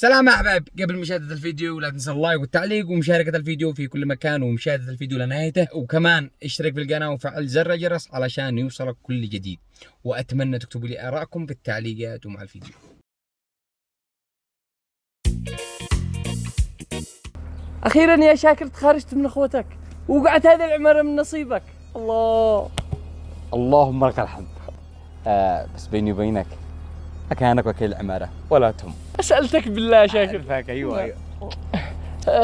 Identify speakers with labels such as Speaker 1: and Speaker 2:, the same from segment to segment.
Speaker 1: سلام يا احباب. قبل مشاهدة الفيديو لا تنسى اللايك والتعليق ومشاركة الفيديو في كل مكان ومشاهدة الفيديو لنهايته، وكمان اشترك في القناة وفعل زر الجرس علشان يوصلك كل جديد، واتمنى تكتبوا لي ارائكم في التعليقات ومع الفيديو.
Speaker 2: اخيرا يا شاكر تخرجت من اخوتك وقعت هذه العمارة من نصيبك.
Speaker 3: اللهم لك الحمد. بس بيني وبينك مكانك وكيل العمارة ولا تهم.
Speaker 2: سألتك بالله يا شاكر.
Speaker 3: فاك ايوه.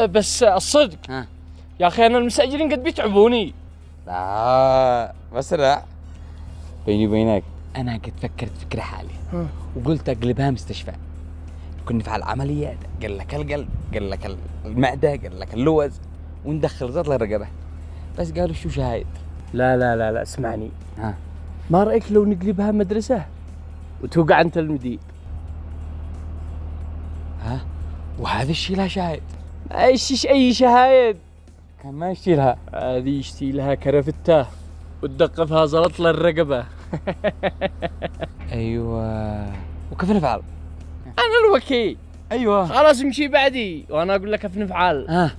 Speaker 2: بس الصدق يا اخي انا المستاجرين قد بيتعبوني.
Speaker 3: لا بس لا، بيني وبينك انا قد فكرت فكرة حالي وقلت اقلبها مستشفى. كنا نفعل عمليات، قال لك القلب، قال لك المعدة، قال لك اللوز، وندخل زيت للرقبة. بس قالوا شو شاهد.
Speaker 2: لا اسمعني. ما رأيك لو نقلبها مدرسة وتوقع انت المدير؟
Speaker 3: وهذا الشيء لها شاهد.
Speaker 2: اي شهايد
Speaker 3: كان ما يشيلها.
Speaker 2: هذه يشتي لها كرفتة وتدقفها زلط للرقبة.
Speaker 3: ايوه، وكيف نفعل؟
Speaker 2: انا الوكيل.
Speaker 3: ايوه
Speaker 2: خلاص امشي بعدي وانا اقول لك كيف نفعل.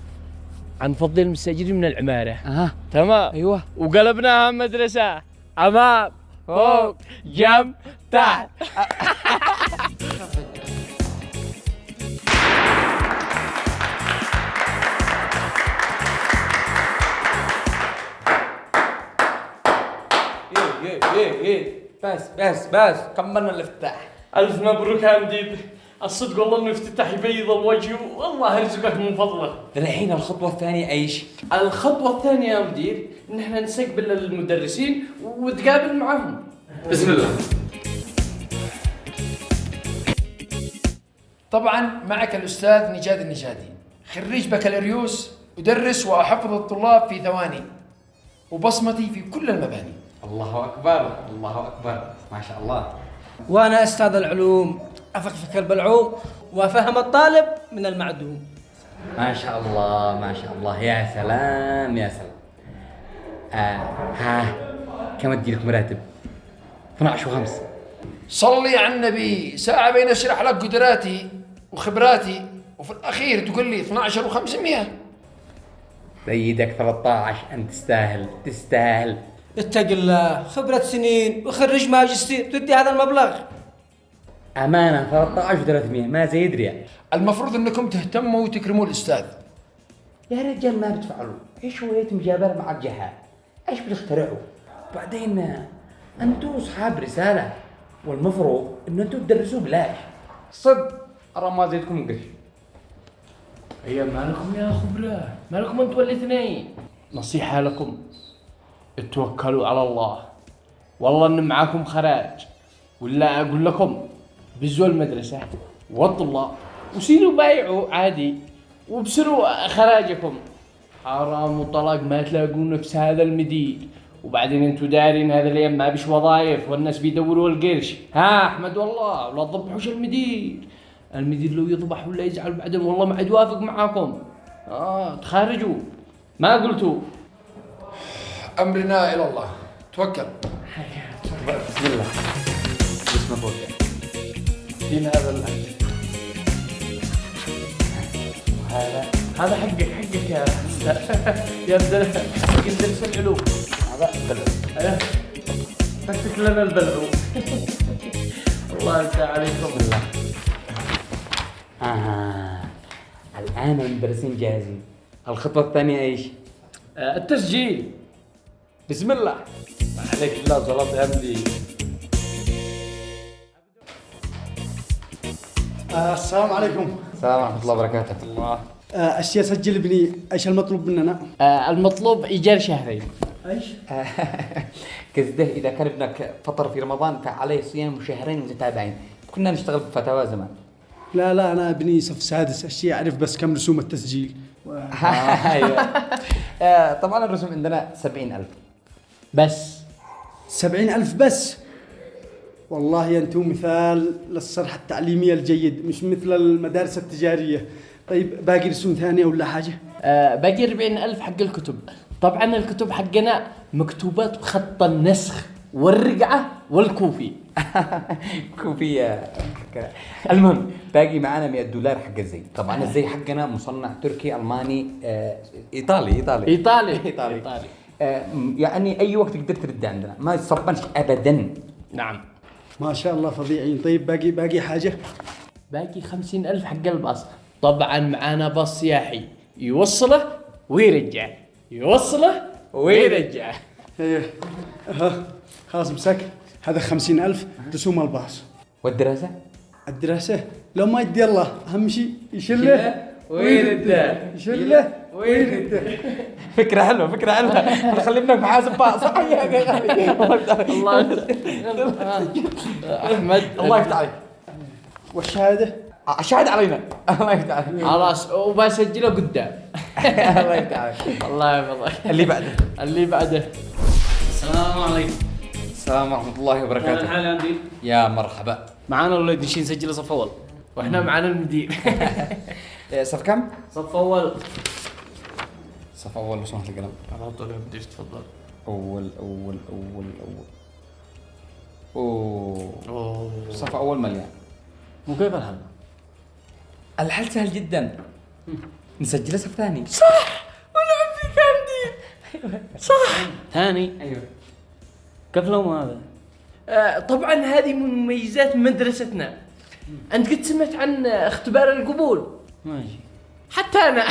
Speaker 2: هنفضي المستاجرين من العمارة. تمام.
Speaker 3: ايوه،
Speaker 2: وقلبناها مدرسة. امام فوق جنب تحت.
Speaker 3: بس كملنا الافتتاح.
Speaker 2: الف مبروك يا مدير. الصدق والله انه افتتاح يبيض الوجه والله يرزقك من فضله.
Speaker 3: الحين الخطوة الثانية ايش؟
Speaker 2: الخطوة الثانية يا مدير ان احنا نستقبل المدرسين وتقابل معهم.
Speaker 3: بسم الله.
Speaker 4: طبعا معك الأستاذ نجاد النجادي، خريج بكالوريوس، أدرس وأحفظ الطلاب في ثواني، وبصمتي في كل المباني.
Speaker 3: الله أكبر، الله أكبر، ما شاء الله.
Speaker 5: وأنا أستاذ العلوم، أفكفك البلعوم وأفهم الطالب من المعدوم.
Speaker 3: ما شاء الله ما شاء الله، يا سلام يا سلام. كم أديلك مراتب؟ 12 و5.
Speaker 4: صلي على النبي، ساعة بين أشرح لك قدراتي وخبراتي وفي الأخير تقول لي 12 و500.
Speaker 3: سيدك 13، أنت تستاهل.
Speaker 5: اتق الله، خبرة سنين وخريج ماجستير تدي هذا المبلغ؟
Speaker 3: أمانة 13 و300 ما زيد ريال.
Speaker 4: المفروض أنكم تهتموا وتكرموا الأستاذ.
Speaker 3: يا رجال ما بتفعلوا، ايش شوية مجابرة مع الجهات؟ ايش بتخترعوا؟ بعدين انتوا اصحاب رسالة، والمفروض ان انتوا تدرسوا بلاش. صدق ارى ما زيدكم قرش.
Speaker 2: هي مالكم يا خبراء، مالكم انتوا الاثنين. نصيحة لكم، اتوكلوا على الله، والله ان معاكم خراج، ولا اقول لكم بزوا المدرسة والطلاب وسيروا بايعوا عادي وبسروا خراجكم. حرام وطلاق ما تلاقون نفس هذا المدير. وبعدين انتوا دارين هذا الايام ما بيش وظايف والناس بيدوروا القرش. احمد والله ولا تضبحوش المدير لو يضبح ولا يزعل بعدين والله ما عاد يوافق معاكم. تخرجوا ما قلتوا.
Speaker 4: أمرنا إلى الله، توكل.
Speaker 3: بسم الله. بسم الله.
Speaker 2: دين هذا الأكل. هذا حقك يا يا مدرس العلوم.
Speaker 3: هذا بلعوم.
Speaker 2: فكك لنا البلعوم. الله يفتح عليكم.
Speaker 3: الله. الآن المدرسين جاهزين. الخطوة الثانية ايش؟
Speaker 2: التسجيل.
Speaker 3: بسم الله.
Speaker 2: عليك الله صلاة يا مدير.
Speaker 6: السلام عليكم.
Speaker 3: السلام ورحمة الله وبركاته.
Speaker 2: الله.
Speaker 6: اشياء سجل ابني، ايش المطلوب مننا؟
Speaker 2: المطلوب إيجار شهرين.
Speaker 6: ايش؟
Speaker 3: قصده إذا كان ابنك فطر في رمضان فعليه صيام شهرين متتابعين. كنا نشتغل بفتاوى زمان.
Speaker 6: لا انا ابني صف سادس، اشياء اعرف بس كم رسوم التسجيل.
Speaker 3: ايوه. طبعا الرسوم عندنا 70,000
Speaker 2: بس.
Speaker 6: 70,000 بس؟ والله انتم مثال للصرح التعليمية الجيد، مش مثل المدارس التجارية. طيب باقي رسوم ثانية ولا حاجة؟
Speaker 2: باقي 40,000 حق الكتب. طبعا الكتب حقنا مكتوبات بخط النسخ والرقعة والكوفي.
Speaker 3: كوفية. المهم باقي معانا $100 حق الزي. طبعا الزي حقنا مصنع تركي الماني ايطالي
Speaker 2: ايطالي.
Speaker 3: يعني اي وقت تقدر ترد عندنا ما يصبنش ابدا.
Speaker 2: نعم.
Speaker 6: ما شاء الله فظيعين. طيب باقي حاجة؟
Speaker 2: باقي 50,000 حق الباص. طبعا معانا باص سياحي يوصله ويرجع، يوصله ويرجع.
Speaker 6: ايه خلاص مسك. هذا 50,000 رسوم الباص.
Speaker 3: والدراسة
Speaker 6: الدراسة لو ما يدي الله أهم شيء يشله
Speaker 2: ويرده.
Speaker 6: يشله ويرده.
Speaker 3: فكرة حلوة خلي ابنك محاسب باص.
Speaker 2: الله احمد
Speaker 3: الله يفتح عليك.
Speaker 6: والشهادة؟
Speaker 3: الشهادة علينا. الله يفتح عليك.
Speaker 2: خلاص وبسجله قدام.
Speaker 3: الله يفتح عليك.
Speaker 2: الله يحفظك.
Speaker 3: اللي بعده.
Speaker 5: السلام عليكم.
Speaker 3: السلام ورحمة الله وبركاته.
Speaker 5: الحال عندي.
Speaker 3: يا مرحبا.
Speaker 5: معانا الولد نشي نسجل صف اول.
Speaker 2: واحنا معانا المدير.
Speaker 3: صف كم؟
Speaker 5: صف اول.
Speaker 3: صف أول لو سمحت القلم.
Speaker 2: على طول يا مدير تفضل.
Speaker 3: أول. أوه. صف أول مليان.
Speaker 5: وكيف الحال؟
Speaker 3: الحل سهل جدا. نسجله صف ثاني.
Speaker 2: صح. ونعم فيك يا مدير. صح.
Speaker 5: ثاني.
Speaker 3: أيوه.
Speaker 5: كيف لهم هذا؟
Speaker 2: طبعا هذه من مميزات مدرستنا. انت قد سمعت عن اختبار القبول؟
Speaker 5: ماشي.
Speaker 2: حتى انا.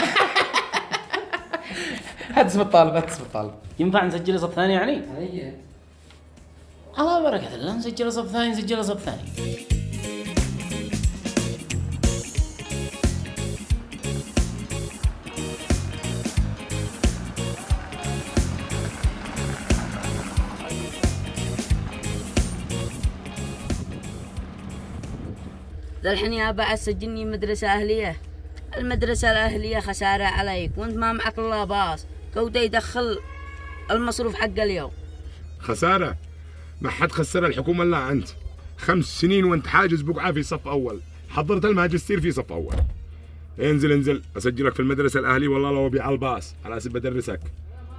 Speaker 3: هات اسم الطالب.
Speaker 5: ينفع نسجل صف ثاني يعني؟
Speaker 3: هي.
Speaker 5: على بركة الله نسجل صف ثاني.
Speaker 7: ذا الحين يا بعد سجلني مدرسة أهلية. المدرسة الأهلية خسارة عليك وانت ما معك إلا باص كوتا يدخل المصروف حق اليوم.
Speaker 8: خسارة؟ ما حد خسر الحكومة إلا أنت. 5 سنين وانت حاجز بقعة في صف أول، حضرت الماجستير في صف أول. انزل أسجلك في المدرسة الأهلية والله لو أبيع الباص على أساس بدرسك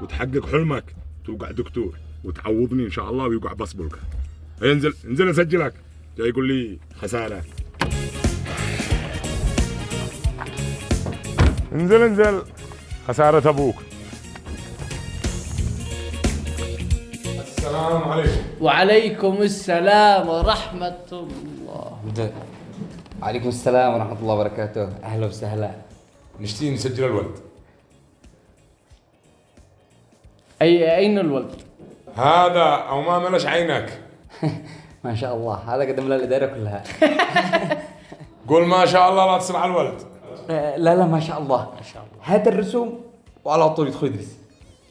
Speaker 8: وتحقق حلمك توقع دكتور وتعوضني إن شاء الله ويوقع بصبلك. انزل أسجلك. جاي يقول لي خسارة. انزل خسارة أبوك. السلام عليكم.
Speaker 2: وعليكم السلام ورحمة الله.
Speaker 3: وعليكم السلام ورحمة الله وبركاته. أهلا وسهلا.
Speaker 8: نشتي نسجل الولد.
Speaker 2: أين الولد؟
Speaker 8: هذا أو ما ملش عينك.
Speaker 3: ما شاء الله هذا قدم له الإدارة كلها.
Speaker 8: قول ما شاء الله لا تصل على الولد.
Speaker 3: لا ما شاء الله. هات الرسوم وعلى طول يدخل يدرس.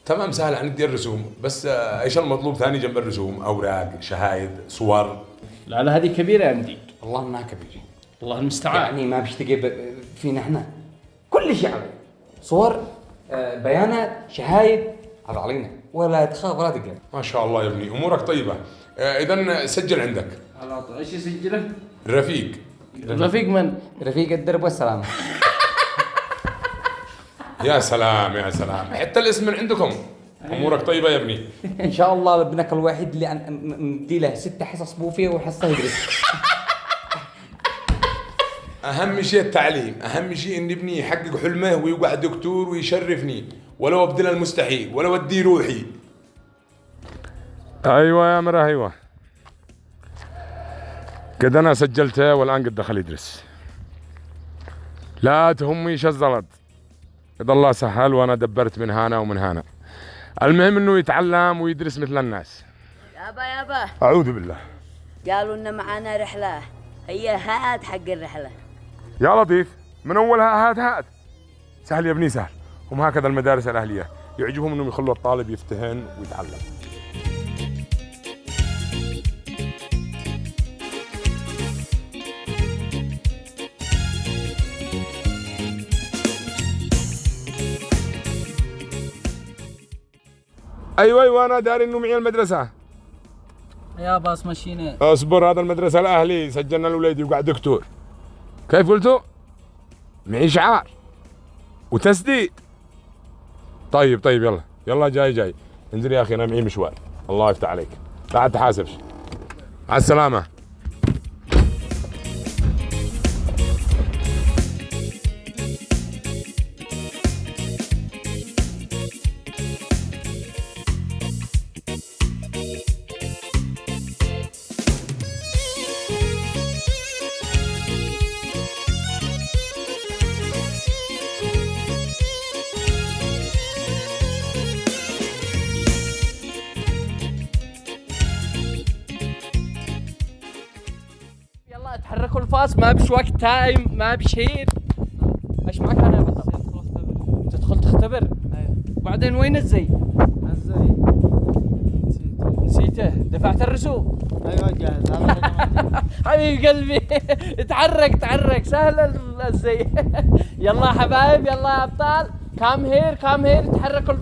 Speaker 8: تمام سهل عندي الرسوم بس ايش المطلوب ثاني جنب الرسوم؟ اوراق، شهايد، صور.
Speaker 2: لا هذه كبيرة يا مدير.
Speaker 3: والله انها كبيرة.
Speaker 2: الله المستعان.
Speaker 3: يعني ما بيشتقي فينا احنا كل شيء عليه. صور، بيانات، شهايد، هذا علينا. ولا تخاف ولا تقلق.
Speaker 8: ما شاء الله يا ابني امورك طيبة. اذا سجل عندك.
Speaker 2: على طول. ايش يسجله؟
Speaker 8: رفيق.
Speaker 2: رفيق من؟
Speaker 3: رفيق الدرب والسلام.
Speaker 8: يا سلام حتى الاسم من عندكم. امورك طيبة يا ابني.
Speaker 3: ان شاء الله ابنك الوحيد اللي ندي له 6 حصص بوفيه وحصة يدرس.
Speaker 8: اهم شيء التعليم، اهم شيء ان ابني يحقق حلمه ويوقع دكتور ويشرفني ولو ابذل المستحيل ولو ادي روحي. ايوه يا مرة ايوه. قد انا سجلته والان قد دخل يدرس. لا تهمي شزلت. إذا الله سهل وانا دبرت من هنا ومن هنا. المهم انه يتعلم ويدرس مثل الناس.
Speaker 7: يابا
Speaker 8: اعوذ بالله.
Speaker 7: قالوا لنا معانا رحلة. هي هات حق الرحلة.
Speaker 8: يا لطيف من اولها هات. سهل يا ابني سهل. هم هكذا المدارس الاهليه يعجبهم انهم يخلوا الطالب يفتهن ويتعلم. ايوه انا داري انه معي المدرسه.
Speaker 5: يا باص مشينا.
Speaker 8: اصبر هذا المدرسه الاهلي سجلنا الوليد يوقع دكتور. كيف قلتوا؟ معي شعار وتسديد. طيب يلا جاي. انزل يا اخي انا معي مشوار. الله يفتح عليك. لا تحاسبش. على السلامة.
Speaker 2: يلا تحركوا الفاس، ما بش وقت تايم، ما بشير. ايش معك انا بطل؟ تدخل تختبر؟ ايوه. وبعدين وين الزي؟
Speaker 6: الزي
Speaker 2: نسيته. دفعت الرسوم؟
Speaker 6: ايوه جاهز.
Speaker 2: حبيب قلبي. تحرك سهل الزي. يلا حبايب، يلا يا ابطال. كام هير تحركوا.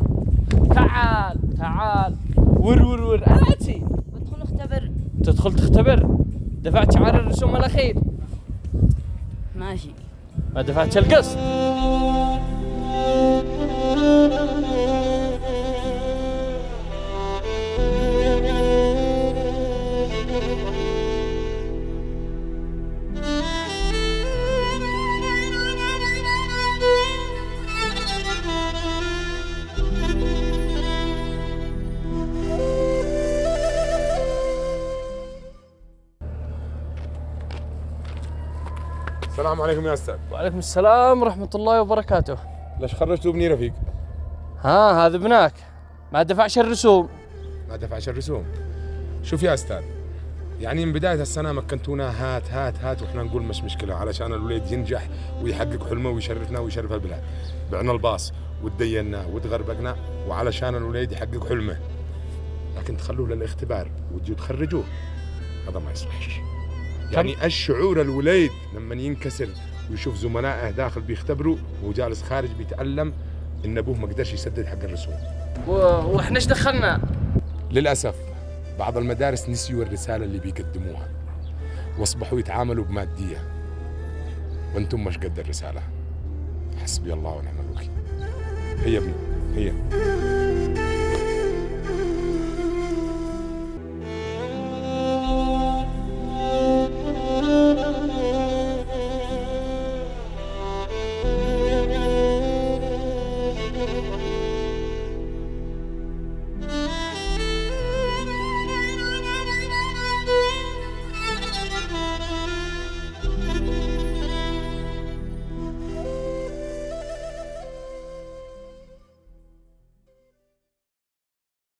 Speaker 2: تعال ور انا تسي.
Speaker 7: ادخل اختبر.
Speaker 2: تدخل تختبر. دفعت شعار الرسوم الاخير؟
Speaker 7: ماشي.
Speaker 2: ما دفعتش القسط.
Speaker 8: السلام عليكم يا استاذ.
Speaker 2: وعليكم السلام ورحمة الله وبركاته.
Speaker 8: ليش خرجتوا ابني رفيق؟
Speaker 2: ها هذا ابنك ما دفعش الرسوم.
Speaker 8: ما دفعش الرسوم. شوف يا استاذ، يعني من بداية السنة مكنتونا هات واحنا نقول مش مشكلة علشان الوليد ينجح ويحقق حلمه ويشرفنا ويشرف البلاد. بعنا الباص وتدينا وتغربقنا وعلشان الوليد يحقق حلمه، لكن تخلوه للاختبار وتجوا تخرجوه، هذا ما يصلحش. يعني الشعور الوليد لما ينكسر ويشوف زملائه داخل بيختبروا وهو جالس خارج بيتألم ان ابوه ما قدرش يسدد حق الرسوم.
Speaker 2: واحنا ايش دخلنا؟
Speaker 8: للأسف بعض المدارس نسيوا الرسالة اللي بيقدموها واصبحوا يتعاملوا بمادية، وانتم مش قد الرسالة. حسبي الله ونعم الوكيل. هيا ابني هيا.